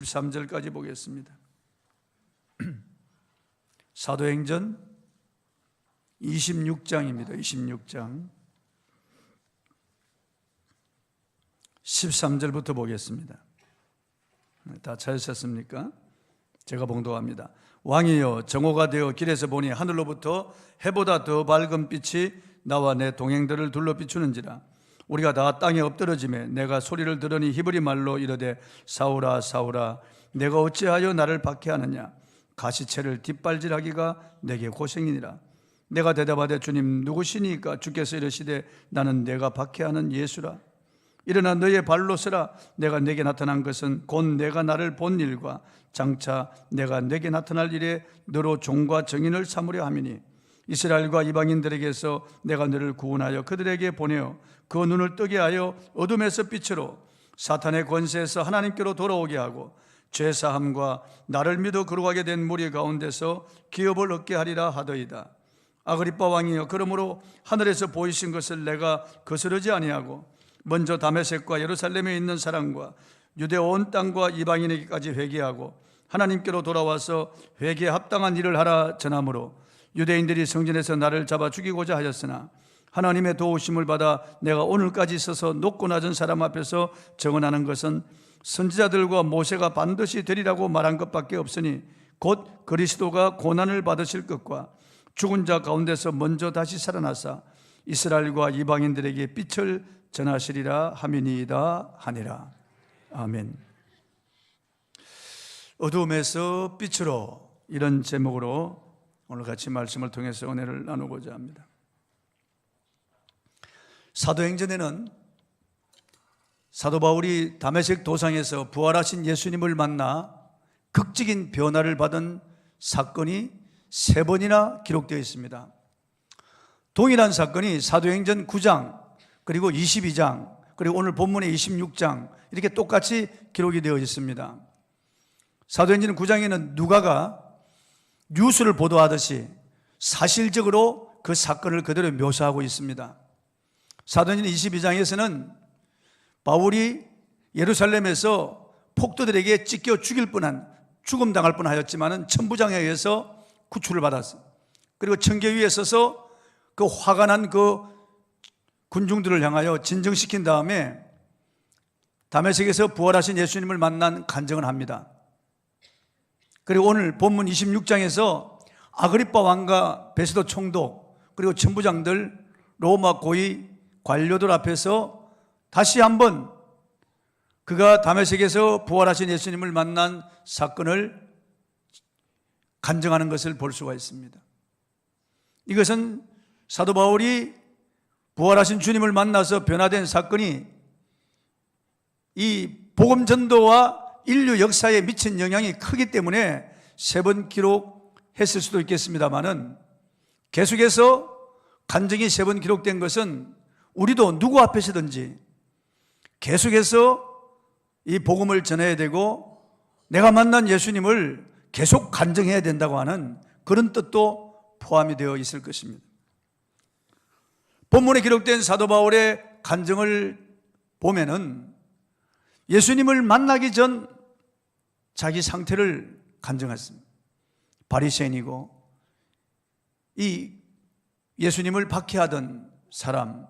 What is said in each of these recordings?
13절까지 보겠습니다. 사도행전 26장입니다. 26장 13절부터 보겠습니다. 다 찾으셨습니까? 제가 봉독합니다. 왕이여, 정오가 되어 길에서 보니 하늘로부터 해보다 더 밝은 빛이 나와 내 동행들을 둘러 비추는지라. 우리가 다 땅에 엎드러지매 내가 소리를 들으니 히브리 말로 이르되 사울아 사울아 내가 어찌하여 나를 박해하느냐. 가시채를 뒷발질하기가 내게 고생이니라. 내가 대답하되 주님 누구시니까? 주께서 이르시되 나는 내가 박해하는 예수라. 일어나 너의 발로 서라. 내가 내게 나타난 것은 곧 내가 나를 본 일과 장차 내가 내게 나타날 일에 너로 종과 정인을 삼으려 함이니 이스라엘과 이방인들에게서 내가 너를 구원하여 그들에게 보내어 그 눈을 뜨게 하여 어둠에서 빛으로 사탄의 권세에서 하나님께로 돌아오게 하고 죄사함과 나를 믿어 거룩하게 된 무리 가운데서 기업을 얻게 하리라 하더이다. 아그리빠 왕이여, 그러므로 하늘에서 보이신 것을 내가 거스르지 아니하고 먼저 다메섹과 예루살렘에 있는 사람과 유대 온 땅과 이방인에게까지 회개하고 하나님께로 돌아와서 회개에 합당한 일을 하라 전하므로 유대인들이 성전에서 나를 잡아 죽이고자 하였으나 하나님의 도우심을 받아 내가 오늘까지 서서 높고 낮은 사람 앞에서 증언하는 것은 선지자들과 모세가 반드시 되리라고 말한 것밖에 없으니 곧 그리스도가 고난을 받으실 것과 죽은 자 가운데서 먼저 다시 살아나사 이스라엘과 이방인들에게 빛을 전하시리라 함이니이다 하니라. 아멘. 어두움에서 빛으로, 이런 제목으로 오늘 같이 말씀을 통해서 은혜를 나누고자 합니다. 사도행전에는 사도 바울이 다메섹 도상에서 부활하신 예수님을 만나 극적인 변화를 받은 사건이 3번이나 기록되어 있습니다. 동일한 사건이 사도행전 9장 그리고 22장 그리고 오늘 본문의 26장 이렇게 똑같이 기록이 되어 있습니다. 사도행전 9장에는 누가가 뉴스를 보도하듯이 사실적으로 그 사건을 그대로 묘사하고 있습니다. 사도행전 22장에서는 바울이 예루살렘에서 폭도들에게 찢겨 죽일 뻔한, 죽음당할 뻔하였지만은 천부장에 의해서 구출을 받았어요. 그리고 청계 위에 서서 그 화가 난 그 군중들을 향하여 진정시킨 다음에 다메섹에서 부활하신 예수님을 만난 간증을 합니다. 그리고 오늘 본문 26장에서 아그리빠 왕과 베스도 총독 그리고 천부장들, 로마 고위 관료들 앞에서 다시 한번 그가 다메섹에서 부활하신 예수님을 만난 사건을 간증하는 것을 볼 수가 있습니다. 이것은 사도 바울이 부활하신 주님을 만나서 변화된 사건이 이 복음 전도와 인류 역사에 미친 영향이 크기 때문에 3번 기록했을 수도 있겠습니다만은 계속해서 간증이 3번 기록된 것은 우리도 누구 앞에서든지 계속해서 이 복음을 전해야 되고 내가 만난 예수님을 계속 간증해야 된다고 하는 그런 뜻도 포함이 되어 있을 것입니다. 본문에 기록된 사도 바울의 간증을 보면은 예수님을 만나기 전 자기 상태를 간증했습니다. 바리새인이고 이 예수님을 박해하던 사람,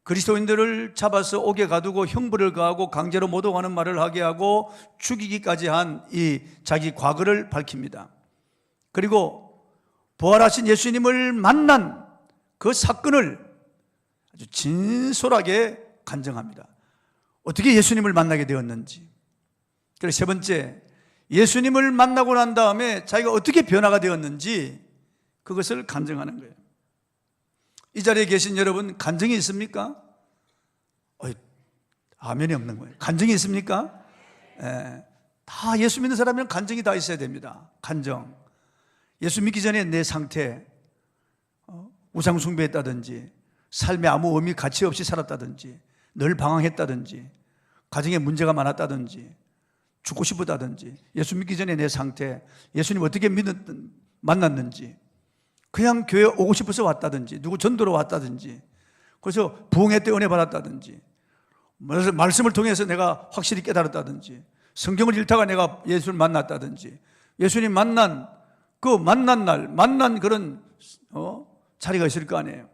그리스도인들을 잡아서 옥에 가두고 형벌을 가하고 강제로 모독하는 말을 하게 하고 죽이기까지 한 이 자기 과거를 밝힙니다. 그리고 부활하신 예수님을 만난 그 사건을 아주 진솔하게 간증합니다. 어떻게 예수님을 만나게 되었는지. 그리고 3번째, 예수님을 만나고 난 다음에 자기가 어떻게 변화가 되었는지 그것을 간증하는 거예요. 이 자리에 계신 여러분, 간증이 있습니까? 아멘이 없는 거예요. 간증이 있습니까? 다 예수 믿는 사람은 간증이 다 있어야 됩니다. 간증. 예수 믿기 전에 내 상태, 우상 숭배했다든지 삶에 아무 의미 가치 없이 살았다든지 늘 방황했다든지 가정에 문제가 많았다든지 죽고 싶었다든지 예수 믿기 전에 내 상태, 예수님 어떻게 만났는지, 그냥 교회 오고 싶어서 왔다든지 누구 전도로 왔다든지 그래서 부흥회 때 은혜 받았다든지 말씀을 통해서 내가 확실히 깨달았다든지 성경을 읽다가 내가 예수를 만났다든지, 예수님 만난 그 만난 날, 만난 그런 자리가 있을 거 아니에요.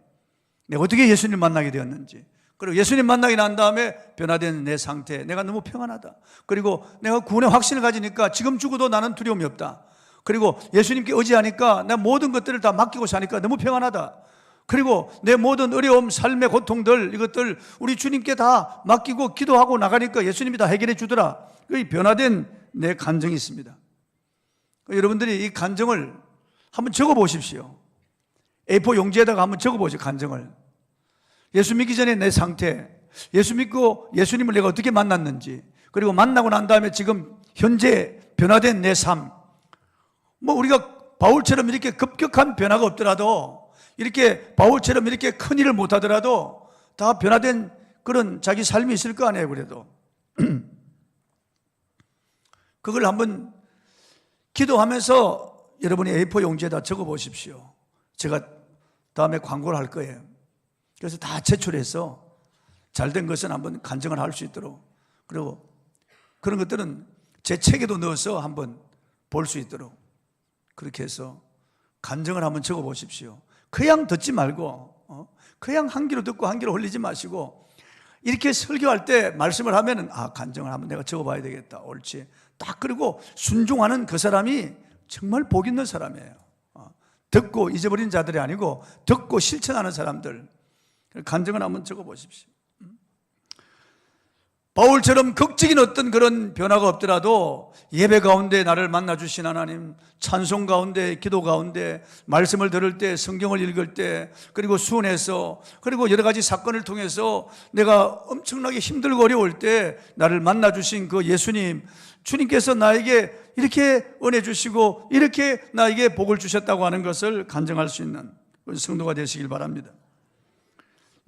내가 어떻게 예수님 만나게 되었는지, 그리고 예수님 만나게 난 다음에 변화된 내 상태, 내가 너무 평안하다. 그리고 내가 구원의 확신을 가지니까 지금 죽어도 나는 두려움이 없다. 그리고 예수님께 의지하니까 내 모든 것들을 다 맡기고 사니까 너무 평안하다. 그리고 내 모든 어려움, 삶의 고통들, 이것들 우리 주님께 다 맡기고 기도하고 나가니까 예수님이 다 해결해 주더라. 그 변화된 내 간증이 있습니다. 여러분들이 이 간증을 한번 적어 보십시오. A4 용지에다가 한번 적어 보십시오. 간증을. 예수 믿기 전에 내 상태, 예수 믿고 예수님을 내가 어떻게 만났는지, 그리고 만나고 난 다음에 지금 현재 변화된 내 삶. 뭐 우리가 바울처럼 이렇게 급격한 변화가 없더라도, 이렇게 바울처럼 이렇게 큰 일을 못하더라도 다 변화된 그런 자기 삶이 있을 거 아니에요. 그래도 그걸 한번 기도하면서 여러분이 A4 용지에다 적어 보십시오. 제가 다음에 광고를 할 거예요. 그래서 다 제출해서 잘된 것은 한번 간증을 할 수 있도록, 그리고 그런 것들은 제 책에도 넣어서 한번 볼 수 있도록 그렇게 해서 간증을 한번 적어 보십시오. 그냥 듣지 말고, 그냥 한 귀로 듣고 한 귀로 흘리지 마시고, 이렇게 설교할 때 말씀을 하면은 간증을 한번 내가 적어 봐야 되겠다. 옳지. 딱 그리고 순종하는 그 사람이 정말 복 있는 사람이에요. 듣고 잊어버린 자들이 아니고 듣고 실천하는 사람들. 간증을 한번 적어 보십시오. 바울처럼 극적인 어떤 그런 변화가 없더라도 예배 가운데 나를 만나주신 하나님, 찬송 가운데, 기도 가운데, 말씀을 들을 때, 성경을 읽을 때, 그리고 수훈해서, 그리고 여러 가지 사건을 통해서 내가 엄청나게 힘들고 어려울 때 나를 만나주신 그 예수님, 주님께서 나에게 이렇게 은혜 주시고 이렇게 나에게 복을 주셨다고 하는 것을 간증할 수 있는 성도가 되시길 바랍니다.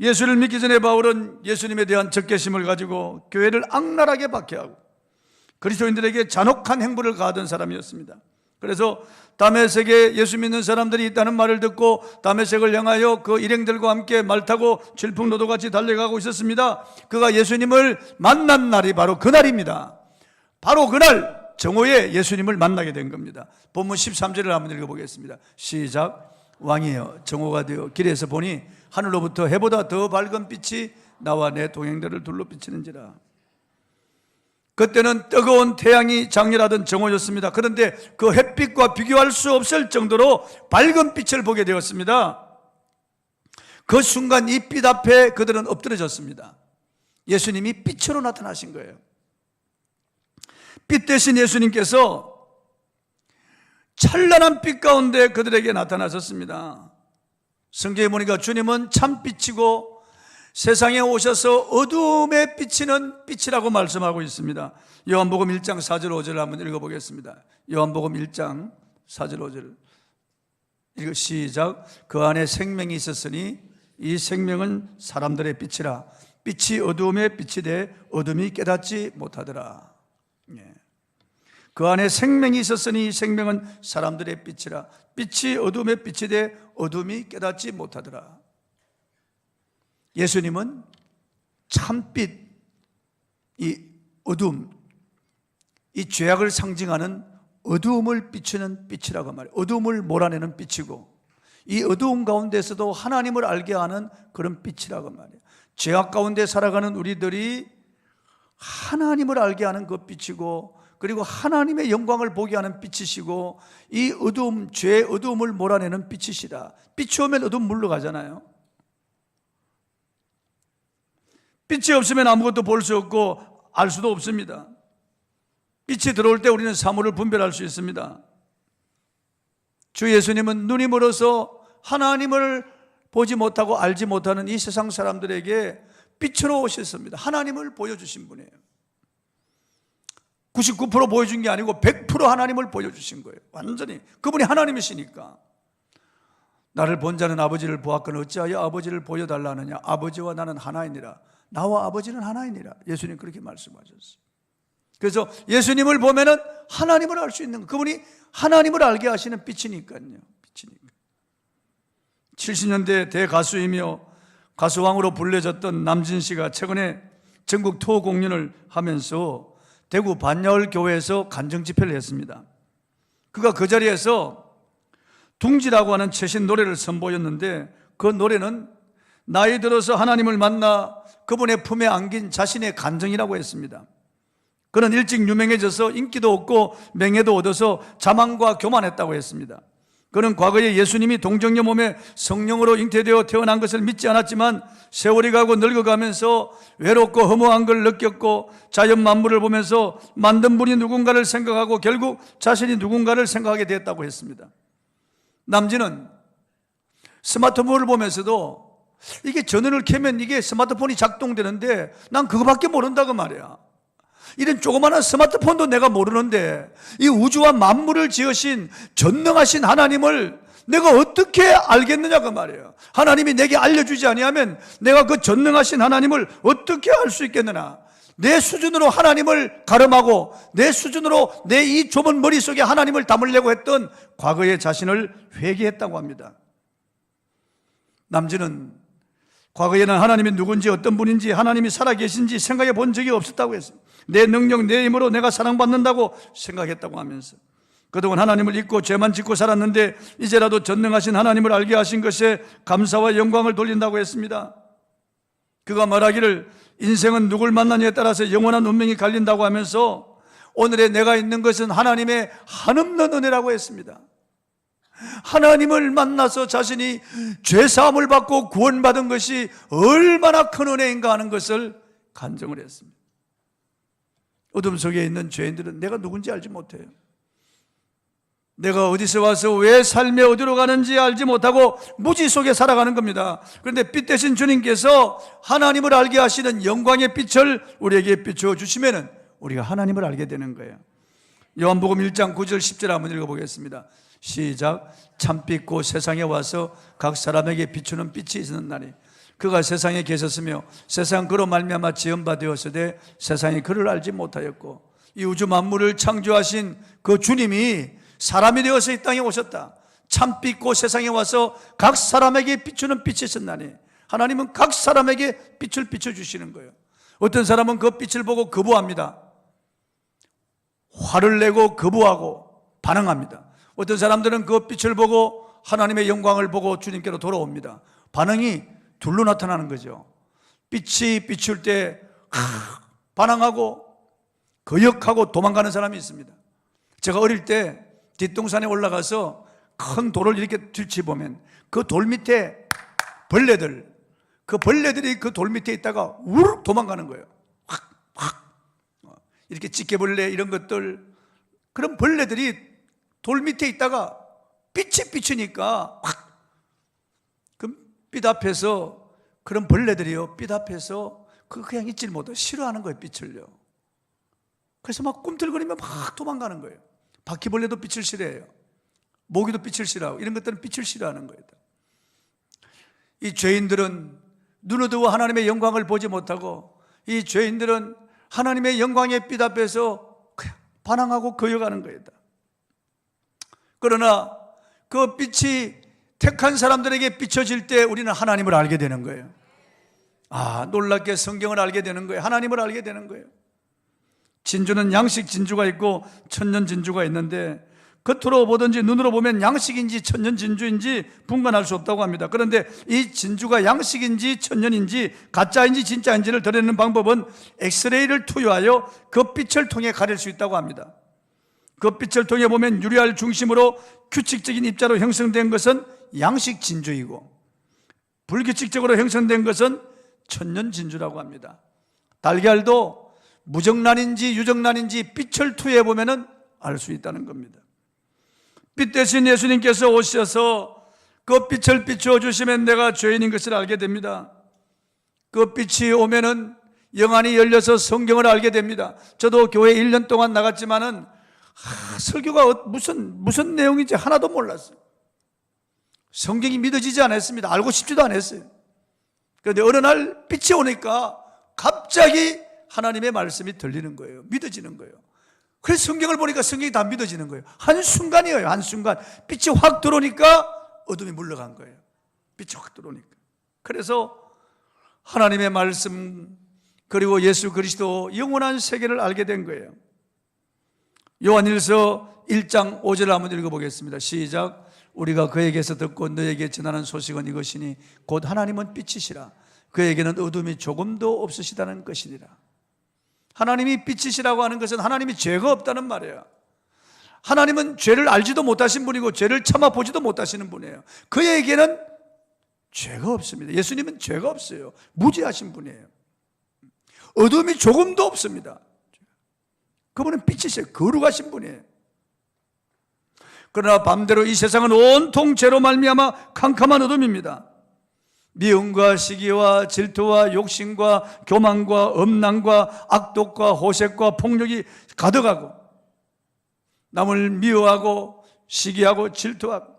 예수를 믿기 전에 바울은 예수님에 대한 적개심을 가지고 교회를 악랄하게 박해하고 그리스도인들에게 잔혹한 행보를 가하던 사람이었습니다. 그래서 다메섹에 예수 믿는 사람들이 있다는 말을 듣고 다메섹을 향하여 그 일행들과 함께 말 타고 질풍노도같이 달려가고 있었습니다. 그가 예수님을 만난 날이 바로 그날입니다. 바로 그날 정오에 예수님을 만나게 된 겁니다. 본문 13절을 한번 읽어보겠습니다. 시작. 왕이여, 정오가 되어 길에서 보니 하늘로부터 해보다 더 밝은 빛이 나와 내 동행들을 둘러 비치는지라. 그때는 뜨거운 태양이 장렬하던 정오였습니다. 그런데 그 햇빛과 비교할 수 없을 정도로 밝은 빛을 보게 되었습니다. 그 순간 이 빛 앞에 그들은 엎드려졌습니다. 예수님이 빛으로 나타나신 거예요. 빛 대신 예수님께서 찬란한 빛 가운데 그들에게 나타나셨습니다. 성경에 보니까 주님은 참빛이고 세상에 오셔서 어둠에 비치는 빛이라고 말씀하고 있습니다. 요한복음 1장 4절 5절을 한번 읽어보겠습니다. 요한복음 1장 4절 5절 읽어 시작. 그 안에 생명이 있었으니 이 생명은 사람들의 빛이라. 빛이 어둠에 빛이 돼 어둠이 깨닫지 못하더라. 그 안에 생명이 있었으니 이 생명은 사람들의 빛이라. 빛이 어둠에 빛이 돼 어둠이 깨닫지 못하더라. 예수님은 참빛, 이 어둠, 이 죄악을 상징하는 어두움을 비추는 빛이라고 말해요. 어두움을 몰아내는 빛이고 이 어두움 가운데서도 하나님을 알게 하는 그런 빛이라고 말해요. 죄악 가운데 살아가는 우리들이 하나님을 알게 하는 그 빛이고, 그리고 하나님의 영광을 보게 하는 빛이시고, 이 어두움, 죄의 어두움을 몰아내는 빛이시다. 빛이 오면 어두움 물러가잖아요. 빛이 없으면 아무것도 볼 수 없고 알 수도 없습니다. 빛이 들어올 때 우리는 사물을 분별할 수 있습니다. 주 예수님은 눈이 멀어서 하나님을 보지 못하고 알지 못하는 이 세상 사람들에게 빛으로 오셨습니다. 하나님을 보여주신 분이에요. 99% 보여준 게 아니고 100% 하나님을 보여주신 거예요. 완전히 그분이 하나님이시니까. 나를 본 자는 아버지를 보았거늘 어찌하여 아버지를 보여달라 하느냐. 아버지와 나는 하나이니라. 나와 아버지는 하나이니라. 예수님 그렇게 말씀하셨어요. 그래서 예수님을 보면은 하나님을 알 수 있는, 그분이 하나님을 알게 하시는 빛이니까요. 빛이니까. 70년대 대가수이며 가수왕으로 불려졌던 남진 씨가 최근에 전국 투어 공연을 하면서 대구 반야월 교회에서 간증 집회를 했습니다. 그가 그 자리에서 둥지라고 하는 최신 노래를 선보였는데, 그 노래는 나이 들어서 하나님을 만나 그분의 품에 안긴 자신의 간증이라고 했습니다. 그는 일찍 유명해져서 인기도 얻고 명예도 얻어서 자만과 교만했다고 했습니다. 그는 과거에 예수님이 동정녀 몸에 성령으로 잉태되어 태어난 것을 믿지 않았지만 세월이 가고 늙어가면서 외롭고 허무한 걸 느꼈고 자연 만물을 보면서 만든 분이 누군가를 생각하고 결국 자신이 누군가를 생각하게 되었다고 했습니다. 남진은 스마트폰을 보면서도 이게 전원을 켜면 이게 스마트폰이 작동되는데 난 그거밖에 모른다고 말이야. 이런 조그마한 스마트폰도 내가 모르는데 이 우주와 만물을 지으신 전능하신 하나님을 내가 어떻게 알겠느냐 그 말이에요. 하나님이 내게 알려주지 아니하면 내가 그 전능하신 하나님을 어떻게 알 수 있겠느냐. 내 수준으로 하나님을 가름하고 내 수준으로 내 이 좁은 머릿속에 하나님을 담으려고 했던 과거의 자신을 회개했다고 합니다. 남진은 과거에는 하나님이 누군지 어떤 분인지 하나님이 살아계신지 생각해 본 적이 없었다고 했어요. 내 능력, 내 힘으로 내가 사랑받는다고 생각했다고 하면서 그동안 하나님을 잊고 죄만 짓고 살았는데 이제라도 전능하신 하나님을 알게 하신 것에 감사와 영광을 돌린다고 했습니다. 그가 말하기를 인생은 누굴 만나냐에 따라서 영원한 운명이 갈린다고 하면서 오늘의 내가 있는 것은 하나님의 한없는 은혜라고 했습니다. 하나님을 만나서 자신이 죄사함을 받고 구원받은 것이 얼마나 큰 은혜인가 하는 것을 간증을 했습니다. 어둠 속에 있는 죄인들은 내가 누군지 알지 못해요. 내가 어디서 와서 왜 삶에 어디로 가는지 알지 못하고 무지 속에 살아가는 겁니다. 그런데 빛 대신 주님께서 하나님을 알게 하시는 영광의 빛을 우리에게 비추어 주시면 우리가 하나님을 알게 되는 거예요. 요한복음 1장 9절 10절 한번 읽어보겠습니다. 시작. 참빛고 세상에 와서 각 사람에게 비추는 빛이 있는 날이 그가 세상에 계셨으며 세상 그로 말미암아 지음바 되었으되 세상이 그를 알지 못하였고 이 우주 만물을 창조하신 그 주님이 사람이 되어서 이 땅에 오셨다. 참빛고 세상에 와서 각 사람에게 비추는 빛이 있었나니 하나님은 각 사람에게 빛을 비춰주시는 거예요. 어떤 사람은 그 빛을 보고 거부합니다. 화를 내고 거부하고 반응합니다. 어떤 사람들은 그 빛을 보고 하나님의 영광을 보고 주님께로 돌아옵니다. 반응이 둘로 나타나는 거죠. 빛이 비출 때 반항하고 거역하고 도망가는 사람이 있습니다. 제가 어릴 때 뒷동산에 올라가서 큰 돌을 이렇게 들치보면 그 돌 밑에 벌레들이 그 돌 밑에 있다가 우르르 도망가는 거예요. 확 이렇게 찌개벌레 이런 것들, 그런 벌레들이 돌 밑에 있다가 빛이 비추니까 확 그 빛 앞에서 그런 벌레들이요, 빛 앞에서 그냥 있질 못해 싫어하는 거예요, 빛을요. 그래서 막 꿈틀거리며 막 도망가는 거예요. 바퀴벌레도 빛을 싫어해요. 모기도 빛을 싫어하고 이런 것들은 빛을 싫어하는 거예요. 이 죄인들은 눈 어두워 하나님의 영광을 보지 못하고 이 죄인들은 하나님의 영광의 빛 앞에서 그냥 반항하고 거역하는 거예요. 그러나 그 빛이 택한 사람들에게 비춰질 때 우리는 하나님을 알게 되는 거예요. 놀랍게 성경을 알게 되는 거예요. 하나님을 알게 되는 거예요. 진주는 양식 진주가 있고 천년 진주가 있는데 겉으로 보든지 눈으로 보면 양식인지 천년 진주인지 분간할 수 없다고 합니다. 그런데 이 진주가 양식인지 천년인지 가짜인지 진짜인지를 드러내는 방법은 엑스레이를 투여하여 그 빛을 통해 가릴 수 있다고 합니다. 그 빛을 통해 보면 유리알 중심으로 규칙적인 입자로 형성된 것은 양식 진주이고 불규칙적으로 형성된 것은 천년 진주라고 합니다. 달걀도 무정란인지 유정란인지 빛을 투여해 보면 알 수 있다는 겁니다. 빛 대신 예수님께서 오셔서 그 빛을 비추어 주시면 내가 죄인인 것을 알게 됩니다. 그 빛이 오면은 영안이 열려서 성경을 알게 됩니다. 저도 교회 1년 동안 나갔지만은 설교가 무슨 내용인지 하나도 몰랐어요. 성경이 믿어지지 않았습니다. 알고 싶지도 않았어요. 그런데 어느 날 빛이 오니까 갑자기 하나님의 말씀이 들리는 거예요. 믿어지는 거예요. 그래서 성경을 보니까 성경이 다 믿어지는 거예요. 한순간이에요. 한순간 빛이 확 들어오니까 어둠이 물러간 거예요. 빛이 확 들어오니까. 그래서 하나님의 말씀, 그리고 예수 그리스도 영원한 세계를 알게 된 거예요. 요한일서 1장 5절을 한번 읽어보겠습니다. 시작. 우리가 그에게서 듣고 너에게 전하는 소식은 이것이니 곧 하나님은 빛이시라. 그에게는 어둠이 조금도 없으시다는 것이니라. 하나님이 빛이시라고 하는 것은 하나님이 죄가 없다는 말이에요. 하나님은 죄를 알지도 못하신 분이고 죄를 참아보지도 못하시는 분이에요. 그에게는 죄가 없습니다. 예수님은 죄가 없어요. 무죄하신 분이에요. 어둠이 조금도 없습니다. 그분은 빛이세요. 거룩하신 분이에요. 그러나 반대로 이 세상은 온통 죄로 말미암아 캄캄한 어둠입니다. 미움과 시기와 질투와 욕심과 교만과 엄난과 악독과 호색과 폭력이 가득하고 남을 미워하고 시기하고 질투하고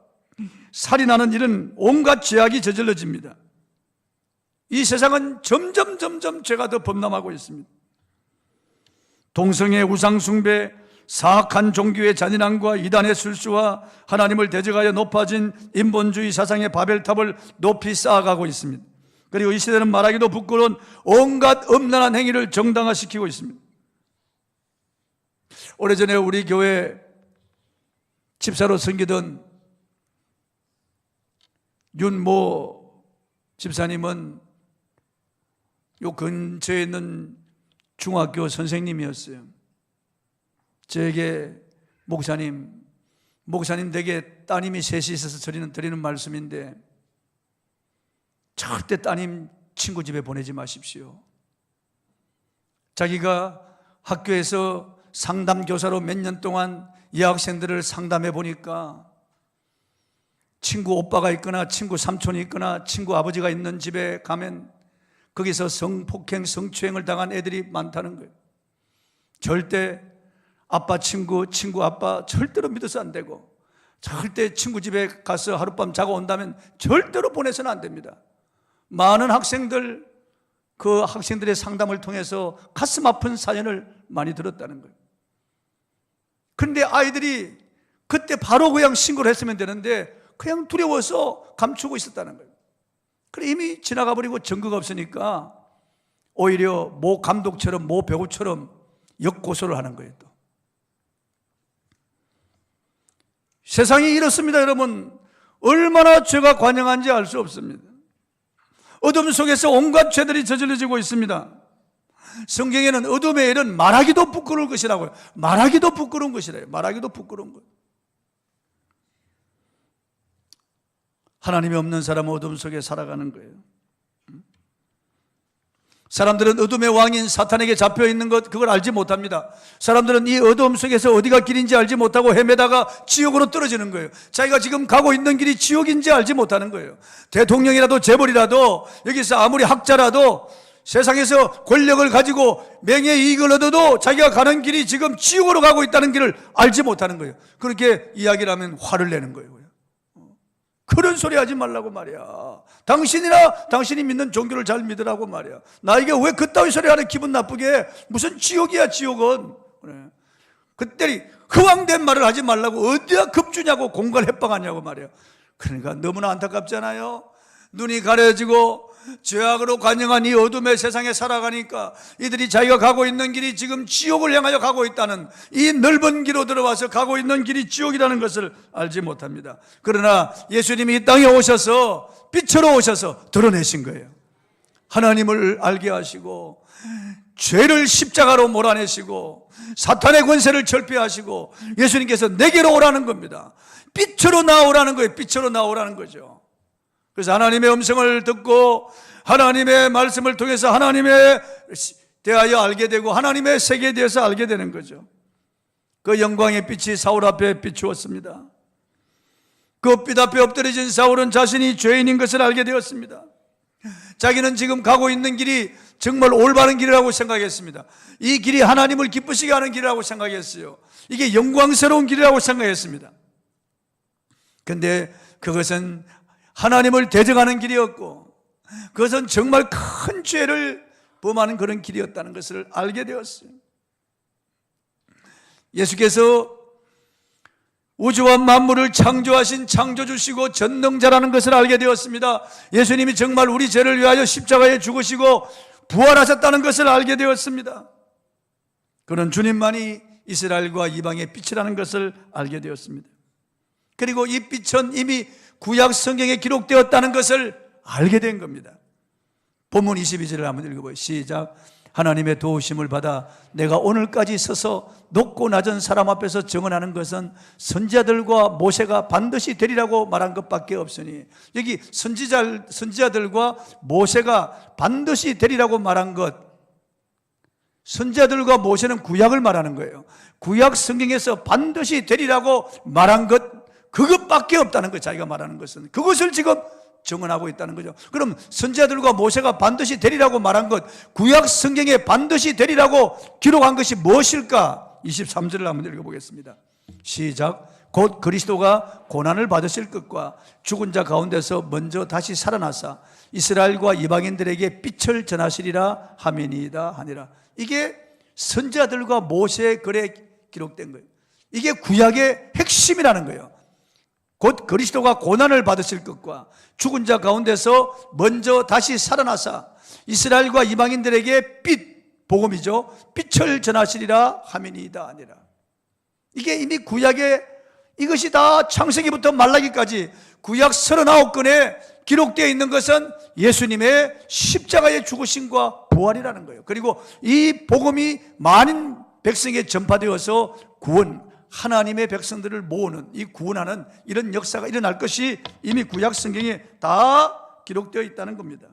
살인하는 이런 온갖 죄악이 저질러집니다. 이 세상은 점점 죄가 더 범람하고 있습니다. 동성애 우상숭배, 사악한 종교의 잔인함과 이단의 술수와 하나님을 대적하여 높아진 인본주의 사상의 바벨탑을 높이 쌓아가고 있습니다. 그리고 이 시대는 말하기도 부끄러운 온갖 음란한 행위를 정당화시키고 있습니다. 오래전에 우리 교회 집사로 섬기던 윤모 집사님은 요 근처에 있는 중학교 선생님이었어요. 저에게 목사님 댁에 따님이 셋이 있어서 드리는 말씀인데 절대 따님 친구 집에 보내지 마십시오. 자기가 학교에서 상담교사로 몇 년 동안 여학생들을 상담해 보니까 친구 오빠가 있거나 친구 삼촌이 있거나 친구 아버지가 있는 집에 가면 거기서 성폭행, 성추행을 당한 애들이 많다는 거예요. 절대 아빠 친구 아빠 절대로 믿어서 안 되고 절대 친구 집에 가서 하룻밤 자고 온다면 절대로 보내서는 안 됩니다. 많은 학생들, 그 학생들의 상담을 통해서 가슴 아픈 사연을 많이 들었다는 거예요. 그런데 아이들이 그때 바로 그냥 신고를 했으면 되는데 그냥 두려워서 감추고 있었다는 거예요. 그래 이미 지나가 버리고 증거가 없으니까 오히려 모 감독처럼 모 배우처럼 역고소를 하는 거예요. 또 세상이 이렇습니다. 여러분 얼마나 죄가 관영한지 알 수 없습니다. 어둠 속에서 온갖 죄들이 저질러지고 있습니다. 성경에는 어둠의 일은 말하기도 부끄러울 것이라고요. 말하기도 부끄러운 것이래요. 말하기도 부끄러운 것. 하나님이 없는 사람은 어둠 속에 살아가는 거예요. 사람들은 어둠의 왕인 사탄에게 잡혀있는 것 그걸 알지 못합니다. 사람들은 이 어둠 속에서 어디가 길인지 알지 못하고 헤매다가 지옥으로 떨어지는 거예요. 자기가 지금 가고 있는 길이 지옥인지 알지 못하는 거예요. 대통령이라도 재벌이라도 여기서 아무리 학자라도 세상에서 권력을 가지고 명예 이익을 얻어도 자기가 가는 길이 지금 지옥으로 가고 있다는 길을 알지 못하는 거예요. 그렇게 이야기를 하면 화를 내는 거예요. 그런 소리 하지 말라고 말이야. 당신이 믿는 종교를 잘 믿으라고 말이야. 나에게 왜 그따위 소리 하는 기분 나쁘게 해? 무슨 지옥이야 지옥은. 그래. 그때니 허황된 말을 하지 말라고 어디야 급주냐고 공갈 협박하냐고 말이야. 그러니까 너무나 안타깝잖아요. 눈이 가려지고 죄악으로 관영한 이 어둠의 세상에 살아가니까 이들이 자기가 가고 있는 길이 지금 지옥을 향하여 가고 있다는, 이 넓은 길로 들어와서 가고 있는 길이 지옥이라는 것을 알지 못합니다. 그러나 예수님이 이 땅에 오셔서 빛으로 오셔서 드러내신 거예요. 하나님을 알게 하시고 죄를 십자가로 몰아내시고 사탄의 권세를 절폐하시고 예수님께서 내게로 오라는 겁니다. 빛으로 나오라는 거예요. 빛으로 나오라는 거죠. 그래서 하나님의 음성을 듣고 하나님의 말씀을 통해서 하나님에 대하여 알게 되고 하나님의 세계에 대해서 알게 되는 거죠. 그 영광의 빛이 사울 앞에 비추었습니다. 그 빛 앞에 엎드려진 사울은 자신이 죄인인 것을 알게 되었습니다. 자기는 지금 가고 있는 길이 정말 올바른 길이라고 생각했습니다. 이 길이 하나님을 기쁘시게 하는 길이라고 생각했어요. 이게 영광스러운 길이라고 생각했습니다. 그런데 그것은 하나님을 대적하는 길이었고 그것은 정말 큰 죄를 범하는 그런 길이었다는 것을 알게 되었어요. 예수께서 우주와 만물을 창조하신 창조주시고 전능자라는 것을 알게 되었습니다. 예수님이 정말 우리 죄를 위하여 십자가에 죽으시고 부활하셨다는 것을 알게 되었습니다. 그는 주님만이 이스라엘과 이방의 빛이라는 것을 알게 되었습니다. 그리고 이 빛은 이미 구약 성경에 기록되었다는 것을 알게 된 겁니다. 본문 22절을 한번 읽어보세요. 시작. 하나님의 도우심을 받아 내가 오늘까지 서서 높고 낮은 사람 앞에서 증언하는 것은 선지자들과 모세가 반드시 되리라고 말한 것밖에 없으니, 여기 선지자들과 모세가 반드시 되리라고 말한 것, 선지자들과 모세는 구약을 말하는 거예요. 구약 성경에서 반드시 되리라고 말한 것, 그것밖에 없다는 거예요. 자기가 말하는 것은 그것을 지금 증언하고 있다는 거죠. 그럼 선지자들과 모세가 반드시 되리라고 말한 것, 구약 성경에 반드시 되리라고 기록한 것이 무엇일까? 23절을 한번 읽어보겠습니다. 시작. 곧 그리스도가 고난을 받으실 것과 죽은 자 가운데서 먼저 다시 살아나사 이스라엘과 이방인들에게 빛을 전하시리라 하미니이다 하니라. 이게 선지자들과 모세의 글에 기록된 거예요. 이게 구약의 핵심이라는 거예요. 곧 그리스도가 고난을 받으실 것과 죽은 자 가운데서 먼저 다시 살아나사 이스라엘과 이방인들에게 빛, 복음이죠, 빛을 전하시리라 하미니이다 아니라. 이게 이미 구약의, 이것이 다 창세기부터 말라기까지 구약 39권에 기록되어 있는 것은 예수님의 십자가의 죽으심과 부활이라는 거예요. 그리고 이 복음이 많은 백성에 전파되어서 구원, 하나님의 백성들을 모으는, 이 구원하는 이런 역사가 일어날 것이 이미 구약 성경에 다 기록되어 있다는 겁니다.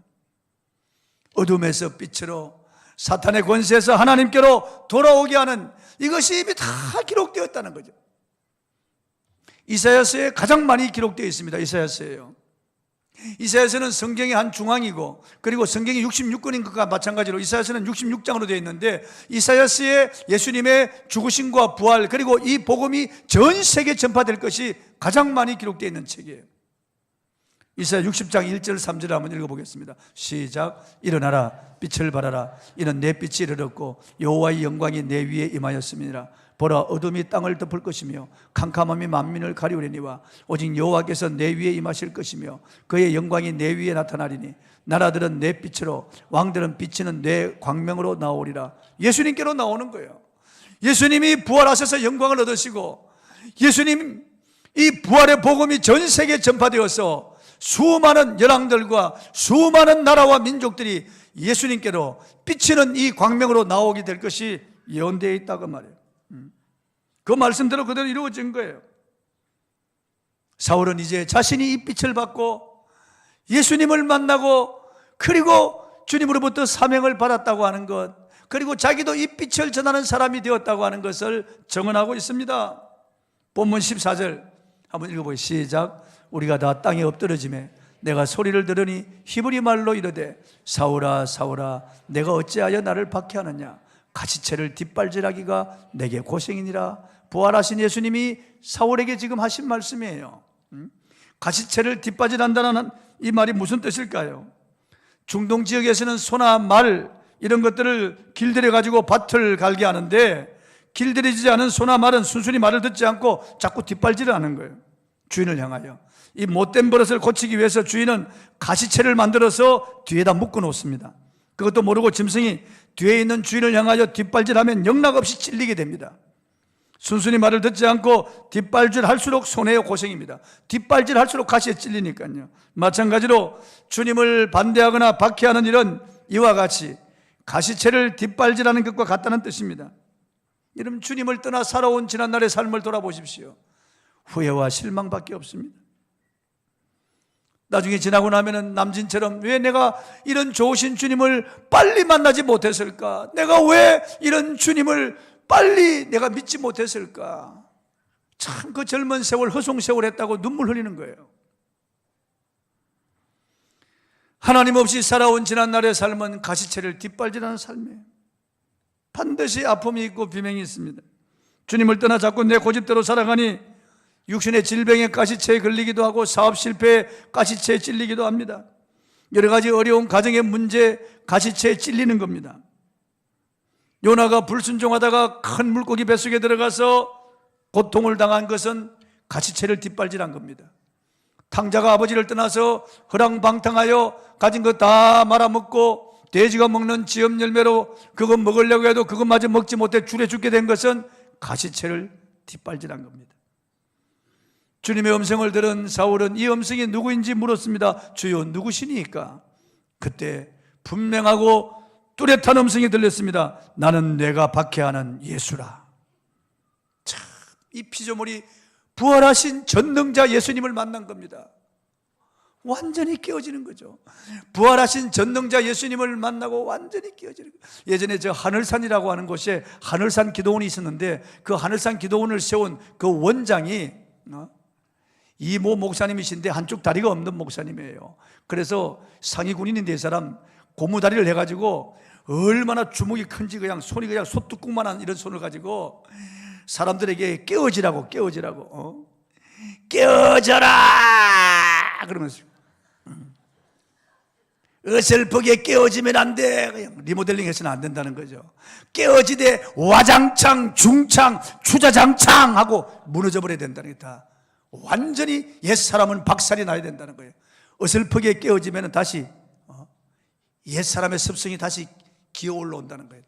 어둠에서 빛으로, 사탄의 권세에서 하나님께로 돌아오게 하는, 이것이 이미 다 기록되었다는 거죠. 이사야서에 가장 많이 기록되어 있습니다. 이사야서예요. 이사야서는 성경의 한 중앙이고, 그리고 성경이 66권인 것과 마찬가지로 이사야서는 66장으로 되어 있는데, 이사야서에 예수님의 죽으심과 부활, 그리고 이 복음이 전 세계에 전파될 것이 가장 많이 기록되어 있는 책이에요. 이사야 60장 1절 3절을 한번 읽어보겠습니다. 시작. 일어나라, 빛을 발하라. 이는 내 빛이 이르렀고 여호와의 영광이 내 위에 임하였음이니라. 보라, 어둠이 땅을 덮을 것이며 캄캄함이 만민을 가리우려니와 오직 여호와께서 내 위에 임하실 것이며 그의 영광이 내 위에 나타나리니 나라들은 내 빛으로, 왕들은 비치는 내 광명으로 나오리라. 예수님께로 나오는 거예요. 예수님이 부활하셔서 영광을 얻으시고, 예수님 이 부활의 복음이 전 세계에 전파되어서 수많은 열왕들과 수많은 나라와 민족들이 예수님께로 비치는 이 광명으로 나오게 될 것이 예언되어 있다고 말해요. 그 말씀대로 그대로 이루어진 거예요. 사울은 이제 자신이 이 빛을 받고 예수님을 만나고, 그리고 주님으로부터 사명을 받았다고 하는 것, 그리고 자기도 이 빛을 전하는 사람이 되었다고 하는 것을 증언하고 있습니다. 본문 14절 한번 읽어보세요. 시작. 우리가 다 땅에 엎드러짐에 내가 소리를 들으니 히브리 말로 이르되 사울아 사울아 내가 어찌하여 나를 박해하느냐. 가시채를 뒷발질하기가 내게 고생이니라. 부활하신 예수님이 사울에게 지금 하신 말씀이에요. 가시채를 뒷발질한다는 이 말이 무슨 뜻일까요? 중동 지역에서는 소나 말 이런 것들을 길들여 가지고 밭을 갈게 하는데, 길들이지 않은 소나 말은 순순히 말을 듣지 않고 자꾸 뒷발질을 하는 거예요. 주인을 향하여. 이 못된 버릇을 고치기 위해서 주인은 가시채를 만들어서 뒤에다 묶어 놓습니다. 그것도 모르고 짐승이 뒤에 있는 주인을 향하여 뒷발질하면 영락없이 찔리게 됩니다. 순순히 말을 듣지 않고 뒷발질할수록 손해요, 고생입니다. 뒷발질할수록 가시에 찔리니까요. 마찬가지로 주님을 반대하거나 박해하는 일은 이와 같이 가시채를 뒷발질하는 것과 같다는 뜻입니다. 여러분, 주님을 떠나 살아온 지난날의 삶을 돌아보십시오. 후회와 실망밖에 없습니다. 나중에 지나고 나면은 남진처럼 왜 내가 이런 좋으신 주님을 빨리 만나지 못했을까? 내가 왜 이런 주님을 빨리 내가 믿지 못했을까? 참 그 젊은 세월 허송 세월 했다고 눈물 흘리는 거예요. 하나님 없이 살아온 지난날의 삶은 가시채를 뒷발질하는 삶이에요. 반드시 아픔이 있고 비명이 있습니다. 주님을 떠나 자꾸 내 고집대로 살아가니 육신의 질병에 가시채에 걸리기도 하고 사업 실패에 가시채에 찔리기도 합니다. 여러 가지 어려운 가정의 문제, 가시채에 찔리는 겁니다. 요나가 불순종하다가 큰 물고기 뱃속에 들어가서 고통을 당한 것은 가시채를 뒷발질한 겁니다. 탕자가 아버지를 떠나서 허랑방탕하여 가진 것 다 말아먹고 돼지가 먹는 지엄 열매로 그거 먹으려고 해도 그것마저 먹지 못해 줄에 죽게 된 것은 가시채를 뒷발질한 겁니다. 주님의 음성을 들은 사울은 이 음성이 누구인지 물었습니다. 주여, 누구시니까? 그때 분명하고 뚜렷한 음성이 들렸습니다. 나는 내가 박해하는 예수라. 참, 이 피조물이 부활하신 전능자 예수님을 만난 겁니다. 완전히 깨어지는 거죠. 부활하신 전능자 예수님을 만나고 완전히 깨어지는 거예요. 예전에 저 하늘산이라고 하는 곳에 하늘산 기도원이 있었는데 그 하늘산 기도원을 세운 그 원장이 이모 목사님이신데 한쪽 다리가 없는 목사님이에요. 그래서 상위 군인인 네 사람 고무다리를 해가지고 얼마나 주먹이 큰지 그냥 손이 그냥 소뚜껑만한 이런 손을 가지고 사람들에게 깨어지라고 깨어져라 그러면서 어설프게 깨어지면 안 돼. 그냥 리모델링 해서는 안 된다는 거죠. 깨어지되 와장창 중창 추자장창 하고 무너져 버려야 된다는 게 다 완전히 옛사람은 박살이 나야 된다는 거예요. 어설프게 깨어지면 다시 옛사람의 습성이 다시 기어 올라온다는 거예요.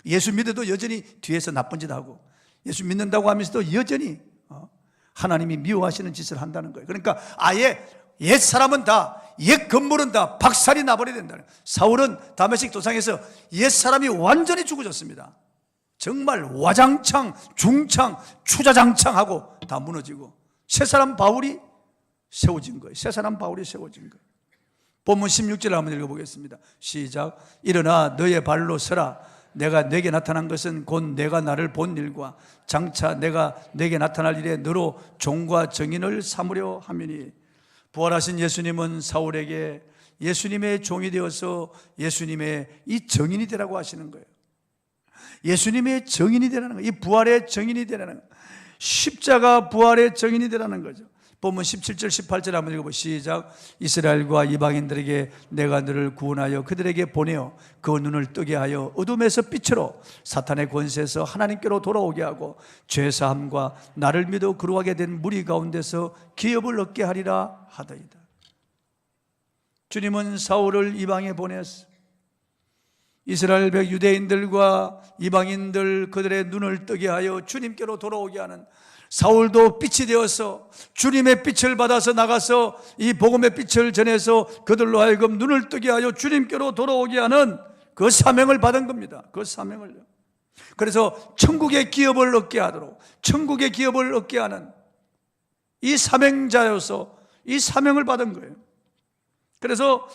예수 믿어도 여전히 뒤에서 나쁜 짓 하고 예수 믿는다고 하면서도 여전히 하나님이 미워하시는 짓을 한다는 거예요. 그러니까 아예 옛사람은 다, 옛 건물은 다 박살이 나버려야 된다는 거예요. 사울은 다메섹 도상에서 옛사람이 완전히 죽어졌습니다. 정말 와장창 중창 추자장창하고 다 무너지고 새사람 바울이 세워진 거예요. 새사람 바울이 세워진 거예요. 본문 16절을 한번 읽어보겠습니다. 시작. 일어나 너의 발로 서라. 내가 내게 나타난 것은 곧 내가 나를 본 일과 장차 내가 내게 나타날 일에 너로 종과 정인을 삼으려 함이니. 부활하신 예수님은 사울에게 예수님의 종이 되어서 예수님의 이 정인이 되라고 하시는 거예요. 예수님의 정인이 되라는 거예요. 이 부활의 정인이 되라는 거예요. 십자가 부활의 정인이 되라는 거죠. 본문 17절 18절 한번 읽어보시죠. 시작. 이스라엘과 이방인들에게 내가 너를 구원하여 그들에게 보내어 그 눈을 뜨게 하여 어둠에서 빛으로 사탄의 권세에서 하나님께로 돌아오게 하고 죄사함과 나를 믿어 거룩하게 된 무리 가운데서 기업을 얻게 하리라 하더이다. 주님은 사울을 이방에 보냈어. 이스라엘 백 유대인들과 이방인들 그들의 눈을 뜨게 하여 주님께로 돌아오게 하는, 사울도 빛이 되어서 주님의 빛을 받아서 나가서 이 복음의 빛을 전해서 그들로 하여금 눈을 뜨게 하여 주님께로 돌아오게 하는 그 사명을 받은 겁니다. 그 사명을요. 그래서 천국의 기업을 얻게 하도록, 천국의 기업을 얻게 하는 이 사명자여서 이 사명을 받은 거예요. 그래서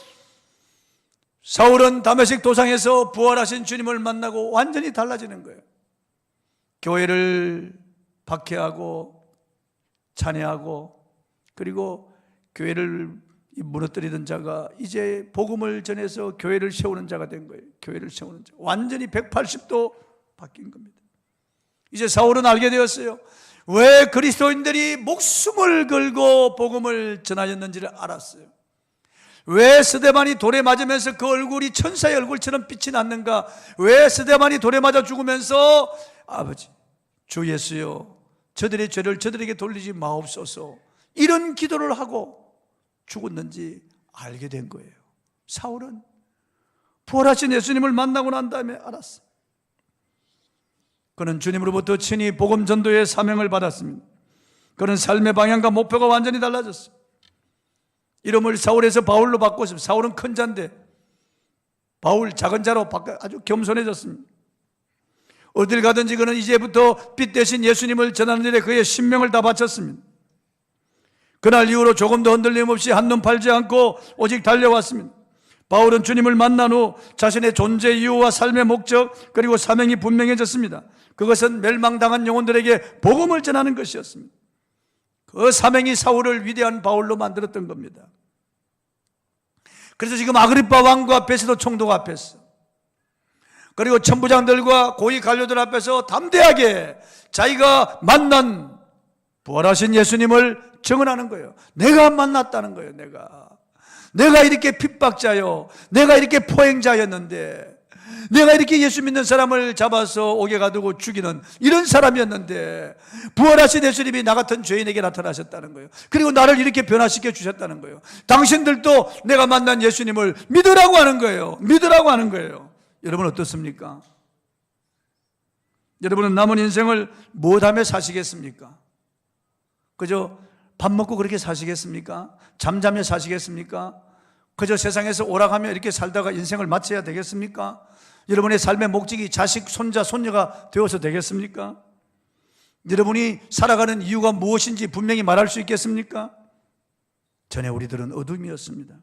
사울은 다메섹 도상에서 부활하신 주님을 만나고 완전히 달라지는 거예요. 교회를 박해하고 찬해하고 그리고 교회를 무너뜨리던 자가 이제 복음을 전해서 교회를 세우는 자가 된 거예요. 교회를 세우는 자, 완전히 180도 바뀐 겁니다. 이제 사울은 알게 되었어요. 왜 그리스도인들이 목숨을 걸고 복음을 전하였는지를 알았어요. 왜 스데반이 돌에 맞으면서 그 얼굴이 천사의 얼굴처럼 빛이 났는가? 왜 스데반이 돌에 맞아 죽으면서 아버지 주 예수여 저들의 죄를 저들에게 돌리지 마옵소서 이런 기도를 하고 죽었는지 알게 된 거예요. 사울은 부활하신 예수님을 만나고 난 다음에 알았어요. 그는 주님으로부터 친히 복음 전도의 사명을 받았습니다. 그는 삶의 방향과 목표가 완전히 달라졌어요. 이름을 사울에서 바울로 바꿨습니다. 사울은 큰 자인데 바울 작은 자로 바꿔 아주 겸손해졌습니다. 어딜 가든지 그는 이제부터 빛 대신 예수님을 전하는 일에 그의 신명을 다 바쳤습니다. 그날 이후로 조금도 흔들림 없이 한눈 팔지 않고 오직 달려왔습니다. 바울은 주님을 만난 후 자신의 존재 이유와 삶의 목적 그리고 사명이 분명해졌습니다. 그것은 멸망당한 영혼들에게 복음을 전하는 것이었습니다. 그 사명이 사울을 위대한 바울로 만들었던 겁니다. 그래서 지금 아그리파 왕과 베스도 총독 앞에서 그리고 천부장들과 고위 관료들 앞에서 담대하게 자기가 만난 부활하신 예수님을 증언하는 거예요. 내가 만났다는 거예요. 내가 이렇게 핍박자요, 내가 이렇게 포행자였는데 내가 이렇게 예수 믿는 사람을 잡아서 옥에 가두고 죽이는 이런 사람이었는데 부활하신 예수님이 나 같은 죄인에게 나타나셨다는 거예요. 그리고 나를 이렇게 변화시켜 주셨다는 거예요. 당신들도 내가 만난 예수님을 믿으라고 하는 거예요. 믿으라고 하는 거예요. 여러분 어떻습니까? 여러분은 남은 인생을 무엇하며 사시겠습니까? 그저 밥 먹고 그렇게 사시겠습니까? 잠자며 사시겠습니까? 그저 세상에서 오락하며 이렇게 살다가 인생을 마쳐야 되겠습니까? 여러분의 삶의 목적이 자식, 손자, 손녀가 되어서 되겠습니까? 여러분이 살아가는 이유가 무엇인지 분명히 말할 수 있겠습니까? 전에 우리들은 어둠이었습니다.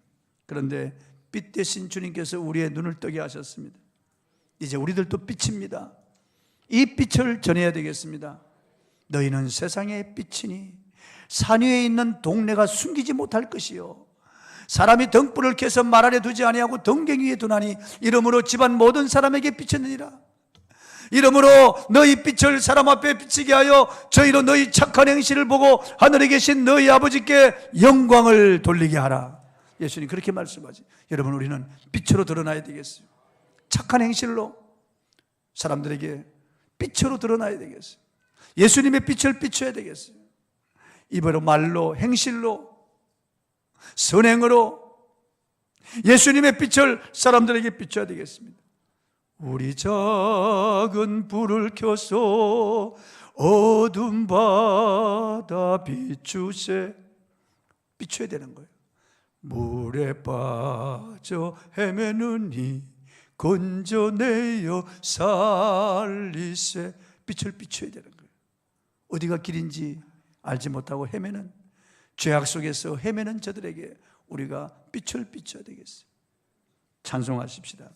그런데 빛 대신 주님께서 우리의 눈을 뜨게 하셨습니다. 이제 우리들도 빛입니다. 이 빛을 전해야 되겠습니다. 너희는 세상의 빛이니 산 위에 있는 동네가 숨기지 못할 것이요 사람이 등불을 켜서 말 아래 두지 아니하고 등갱 위에 두나니 이러므로 집안 모든 사람에게 비쳤느니라. 이러므로 너희 빛을 사람 앞에 비치게 하여 저희로 너희 착한 행실을 보고 하늘에 계신 너희 아버지께 영광을 돌리게 하라. 예수님 그렇게 말씀하지. 여러분 우리는 빛으로 드러나야 되겠어요. 착한 행실로 사람들에게 빛으로 드러나야 되겠어요. 예수님의 빛을 비춰야 되겠어요. 입으로, 말로, 행실로, 선행으로 예수님의 빛을 사람들에게 비춰야 되겠습니다. 우리 작은 불을 켜서 어둠 바다 비추세. 비춰야 되는 거예요. 물에 빠져 헤매는 이 건져내어 살리세. 빛을 비춰야 되는 거예요. 어디가 길인지 알지 못하고 헤매는, 죄악 속에서 헤매는 저들에게 우리가 빛을 비춰야 되겠어요. 찬송하십시다.